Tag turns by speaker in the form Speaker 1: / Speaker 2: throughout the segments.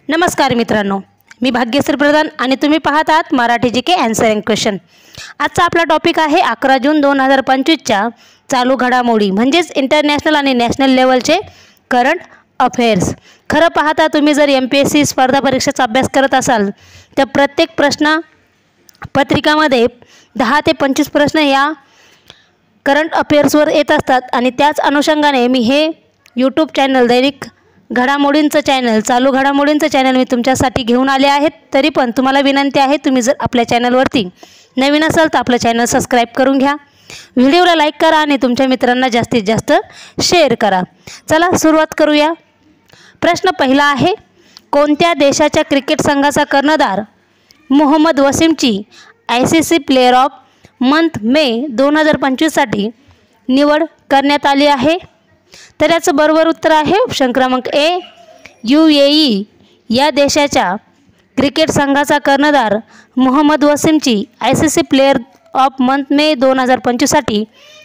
Speaker 1: नमस्कार मित्रांनो, मी भाग्यश्री प्रधान आणि तुम्ही पाहत आहात Marathi GK answer and question. आजचा आपला टॉपिक आहे 11 जून 2025च्या चालू घडामोडी म्हणजेच इंटरनॅशनल आणि नॅशनल लेवलचे करंट अफेअर्स। खरं पाहता तुम्ही जर MPSC स्पर्धा परीक्षेचा अभ्यास करत असाल तर प्रत्येक प्रश्न पत्रिकामध्ये 10 ते 25 प्रश्न या करंट अफेअर्सवर येत असतात आणि त्याच अनुषंगाने मी हे यूट्यूब चॅनल दैनिक घडामोडींचं चॅनल चालू घडामोडींचं चॅनल मी तुमच्यासाठी घेऊन आले आहेत। तरी पण तुम्हाला विनंती आहे, तुम्ही जर आपल्या चॅनलवरती नवीन असाल तर आपलं चॅनल सबस्क्राइब करून घ्या, व्हिडिओला लाईक करा आणि तुमच्या मित्रांना जास्तीत जास्त शेअर करा। चला सुरुवात करूया। प्रश्न पहिला आहे, कोणत्या देशाच्या क्रिकेट संघाचा कर्णधार मोहम्मद वसीमची ICC player of month May 2025 साठी निवड करण्यात आली आहे? तर याचं बरोबर उत्तर आहे ऑप्शन क्रमांक ए, UAE या देशाच्या क्रिकेट संघाचा कर्णधार मोहम्मद वसीमची ICC player of month May 2025 साठी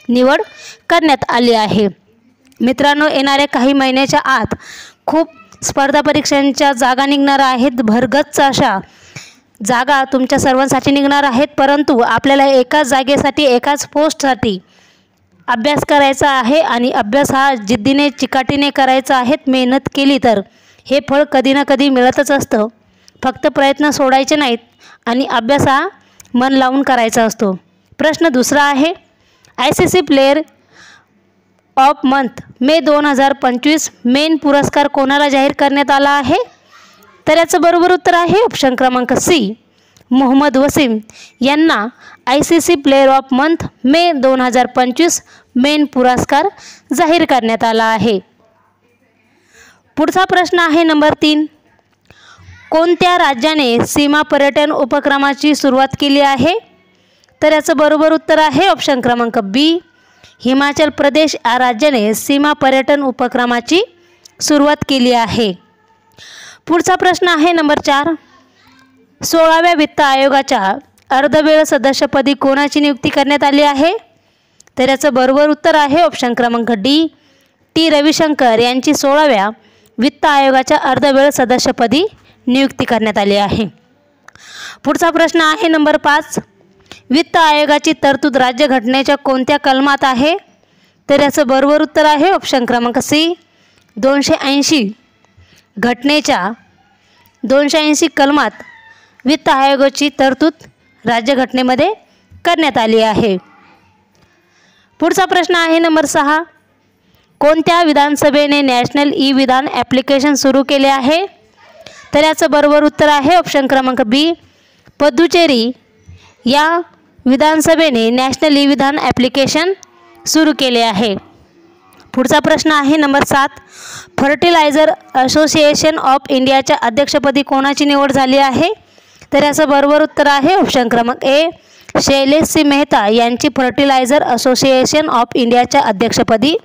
Speaker 1: निवड करण्यात आली आहे। मित्रांनो, येणाऱ्या काही महिन्याच्या आत खूप स्पर्धा परीक्षांच्या जागा निघणार आहेत, भरगच्च अशा जागा तुमच्या सर्वांसाठी निघणार आहेत। परंतु आपल्याला एकाच जागेसाठी एकाच पोस्टसाठी अभ्यास करायचा आहे आणि अभ्यास हा जिद्दीने चिकाटीने करायचा आहे। मेहनत केली तर हे फळ कधी ना कधी मिळतच असतं। फक्त प्रयत्न सोडायचे नाहीत आणि अभ्यास हा मन लावून करायचा असतो। प्रश्न दुसरा आहे, ICC player of month May 2025 main पुरस्कार कोणाला जाहीर करण्यात आला आहे? तर याचं बरोबर उत्तर आहे ऑप्शन क्रमांक सी, मोहम्मद वसीम यांना ICC player of month May 2025 main पुरस्कार जाहीर करण्यात आला आहे। पुढचा प्रश्न आहे नंबर 3, कोणत्या राज्याने सीमा पर्यटन उपक्रमाची सुरुवात केली आहे? तर याचं बरोबर उत्तर आहे ऑप्शन क्रमांक बी, हिमाचल प्रदेश या राज्याने सीमा पर्यटन उपक्रमाची सुरुवात केली आहे। पुढचा प्रश्न आहे नंबर 4, 16व्या वित्त आयोगाच्या अर्धवेळ सदस्यपदी कोणाची नियुक्ती करण्यात आली आहे? तर याचं बरोबर उत्तर आहे ऑप्शन क्रमांक डी, टी रविशंकर यांची 16व्या वित्त आयोगाच्या अर्धवेळ सदस्यपदी नियुक्ती करण्यात आली आहे। पुढचा प्रश्न आहे नंबर 5, वित्त आयोगाची तरतूद राज्यघटनेच्या कोणत्या कलमात आहे? तर याचं बरोबर उत्तर आहे ऑप्शन क्रमांक सी, 280 घटनेच्या 280 कलमात वित्त आयोगाची तरतूद राज्यघटनेमध्ये करण्यात आली आहे। पुढचा प्रश्न आहे नंबर 6, कोणत्या विधानसभेने नॅशनल ई-विधान ॲप्लिकेशन सुरू केले आहे? तर याचं बरोबर उत्तर आहे ऑप्शन क्रमांक बी, पुदुचेरी या विधानसभेने नॅशनल ई-विधान ॲप्लिकेशन सुरू केले आहे। पुढचा प्रश्न आहे नंबर 7, फर्टिलायझर असोसिएशन ऑफ इंडियाच्या अध्यक्षपदी कोणाची निवड झाली आहे? तर याचं बरोबर उत्तर आहे ऑप्शन क्रमांक ए, शैलेश सिंह मेहता यांची फर्टिलायझर असोसिएशन ऑफ इंडियाच्या अध्यक्षपदी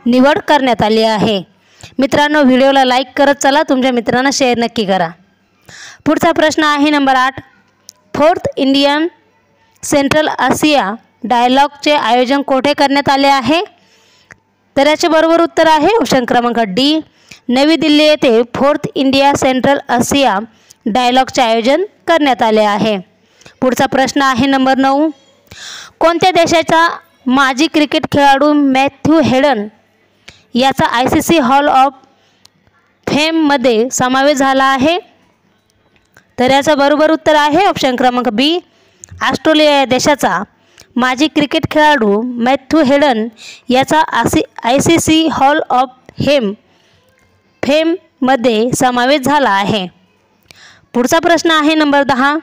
Speaker 1: निवड करण्यात आली आहे। मित्रांनो, व्हिडिओला लाईक करत चला, तुमच्या मित्रांना शेअर नक्की करा। पुढचा प्रश्न आहे नंबर 8, 4th इंडियन सेंट्रल आशिया डायलॉगचे आयोजन कोठे करण्यात आले आहे? तर याचे बरोबर उत्तर आहे ऑप्शन क्रमांक डी, नवी दिल्ली येथे 4th इंडिया सेंट्रल आशिया डायलॉगचे आयोजन करण्यात आले आहे। पुढचा प्रश्न आहे नंबर 9, कोणत्या देशाचा माजी क्रिकेट खेळाडू मॅथ्यू हेडन याचा ICC हॉल ऑफ फेममध्ये समावेश झाला आहे? तर याचं बरोबर उत्तर आहे ऑप्शन क्रमांक बी, ऑस्ट्रेलिया या देशाचा माजी क्रिकेट खेळाडू मॅथ्यू हेडन याचा ICC हॉल ऑफ फेममध्ये समावेश झाला आहे। पुढचा प्रश्न आहे नंबर 10,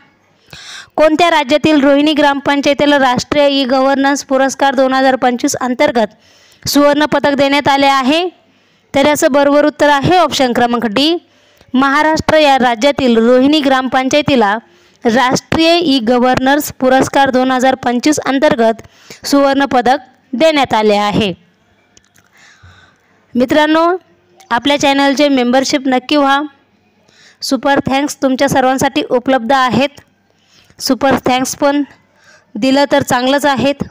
Speaker 1: कोणत्या राज्यातील रोहिणी ग्रामपंचायतीला राष्ट्रीय ई-गव्हर्नन्स पुरस्कार 2025 अंतर्गत सुवर्ण पदक देण्यात आले आहे? तर याचं बरोबर उत्तर आहे ऑप्शन क्रमांक डी, महाराष्ट्र या राज्यातील रोहिणी ग्रामपंचायतीला राष्ट्रीय ई-गव्हर्नन्स पुरस्कार 2025 अंतर्गत सुवर्ण पदक देण्यात आले आहे। मित्रांनो, आपल्या चॅनलचे मेंबरशिप नक्की व्हा। सुपर थँक्स तुमच्या सर्वांसाठी उपलब्ध आहेत। सुपर थँक्स पण दिलं तर चांगलंच आहेत।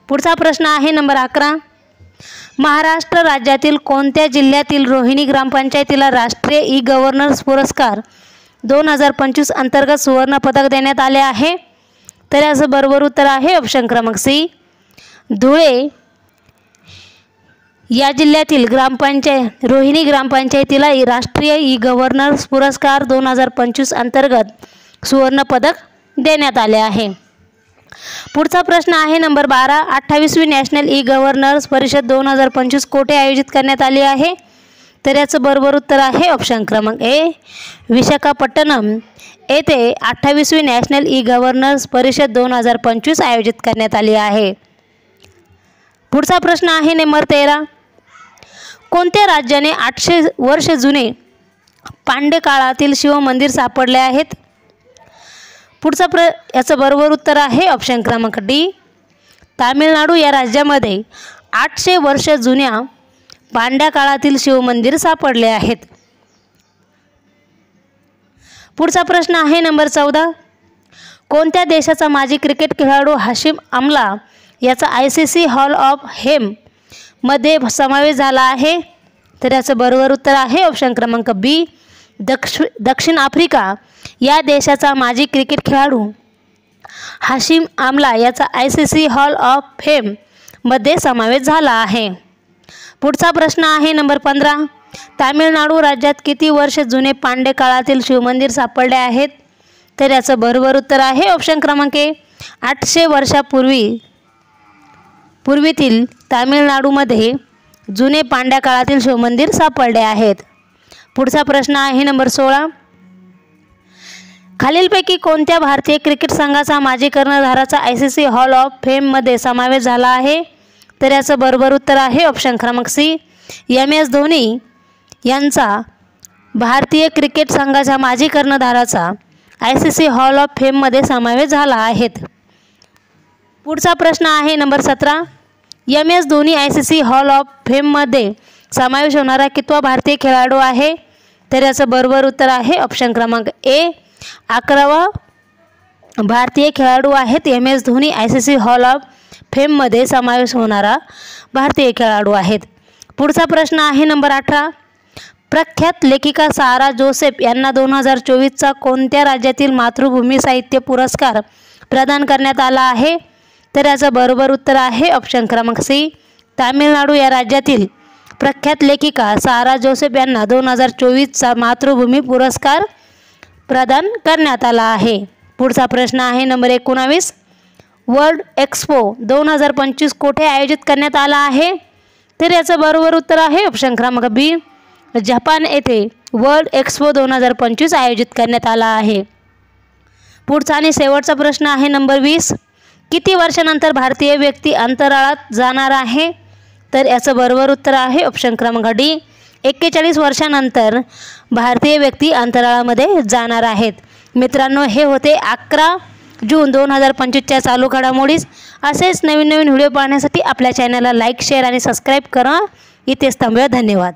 Speaker 1: पुढचा प्रश्न आहे नंबर 11, महाराष्ट्र राज्यातील कोणत्या जिल्ह्यातील रोहिणी ग्रामपंचायतीला राष्ट्रीय ई गव्हर्नन्स पुरस्कार 2025 अंतर्गत सुवर्ण पदक देण्यात आले आहे? तर याचं बरोबर उत्तर आहे ऑप्शन क्रमांक सी, धुळे या जिल्ह्यातील रोहिणी ग्रामपंचायतीला राष्ट्रीय ई गव्हर्नन्स पुरस्कार 2025 अंतर्गत सुवर्ण पदक देण्यात आले आहे। पुढचा प्रश्न आहे नंबर 12, 28वी नॅशनल ई गव्हर्नन्स परिषद 2025 कोठे आयोजित करण्यात आली आहे? तर याचं बरोबर उत्तर आहे ऑप्शन क्रमांक ए, विशाखापट्टणम येथे 28वी नॅशनल ई गव्हर्नन्स परिषद 2025 आयोजित करण्यात आली आहे। पुढचा प्रश्न आहे नंबर 13, कोणत्या राज्याने 800 वर्ष जुने पांड्य काळातील शिवमंदिर सापडले आहेत? याचं बरोबर उत्तर आहे ऑप्शन क्रमांक डी, तामिळनाडू या राज्यामध्ये 800 वर्ष जुन्या पांड्या काळातील शिवमंदिर सापडले आहेत। पुढचा प्रश्न आहे नंबर 14, कोणत्या देशाचा माजी क्रिकेट खेळाडू हाशिम आमला याचा ICC हॉल ऑफ फेम मध्ये समावेश झाला आहे? तर याचं बरोबर उत्तर आहे ऑप्शन क्रमांक बी, दक्षिण आफ्रिका या देशाचा माजी क्रिकेट खेळाडू हाशिम आमला याचा ICC हॉल ऑफ फेम मध्ये समावेश झाला आहे। पुढचा प्रश्न आहे नंबर 15, तामिळनाडू राज्यात किती वर्ष जुने पांड्य काळातील शिवमंदिर सापडले आहेत? तर याचं बरोबर उत्तर आहे ऑप्शन क्रमांक ए, 800 वर्षापूर्वीतील तामिळनाडूमध्ये जुने पांड्या काळातील शिवमंदिर सापडले आहेत। पुढचा प्रश्न आहे नंबर 16, खालीलपैकी कोणत्या भारतीय क्रिकेट संघाचा माजी कर्णधाराचा ICC हॉल ऑफ फेममध्ये समावेश झाला आहे? तर याचं बरोबर उत्तर आहे ऑप्शन क्रमांक सी, MS धोनी यांचा भारतीय क्रिकेट संघाच्या माजी कर्णधाराचा ICC हॉल ऑफ फेममध्ये समावेश झाला आहे। पुढचा प्रश्न आहे number 17, MS Dhoni ICC hall of फेममध्ये समावेश होणारा कितवा भारतीय खेळाडू आहे? तर याचं बरोबर उत्तर आहे ऑप्शन क्रमांक ए, 11वा भारतीय खेळाडू आहेत MS Dhoni ICC hall of फेममध्ये समावेश होणारा भारतीय खेळाडू आहेत। पुढचा प्रश्न आहे नंबर 18, प्रख्यात लेखिका सारा जोसेफ यांना 2024चा कोणत्या राज्यातील मातृभूमी साहित्य पुरस्कार प्रदान करण्यात आला आहे? तर याचं बरोबर उत्तर आहे ऑप्शन क्रमांक सी, तामिळनाडू या राज्यातील प्रख्यात लेखिका सारा जोसेफ यांना 2024चा मातृभूमी पुरस्कार प्रदान करण्यात आला आहे। पुढचा प्रश्न आहे नंबर 19, वर्ल्ड एक्सपो 2025 कोठे आयोजित करण्यात आला आहे? तर याचं बरोबर उत्तर आहे ऑप्शन क्रमांक बी, जपान येथे वर्ल्ड एक्सपो 2025 आयोजित करण्यात आला आहे। पुढचा आणि शेवटचा प्रश्न आहे नंबर 20, किती वर्षानंतर भारतीय व्यक्ती अंतराळात जाणार आहे? तर याचं बरोबर उत्तर आहे ऑप्शन क्रमांक डी, 41 वर्षानंतर भारतीय व्यक्ती अंतराळामध्ये जाणार आहेत। मित्रांनो, हे होते 11 जून 2025च्या चालू घडामोडीज। असेच नवीन व्हिडिओ पाहण्यासाठी आपल्या चॅनलला लाईक, शेअर आणि सबस्क्राईब करा। इथेच थांबूया, धन्यवाद।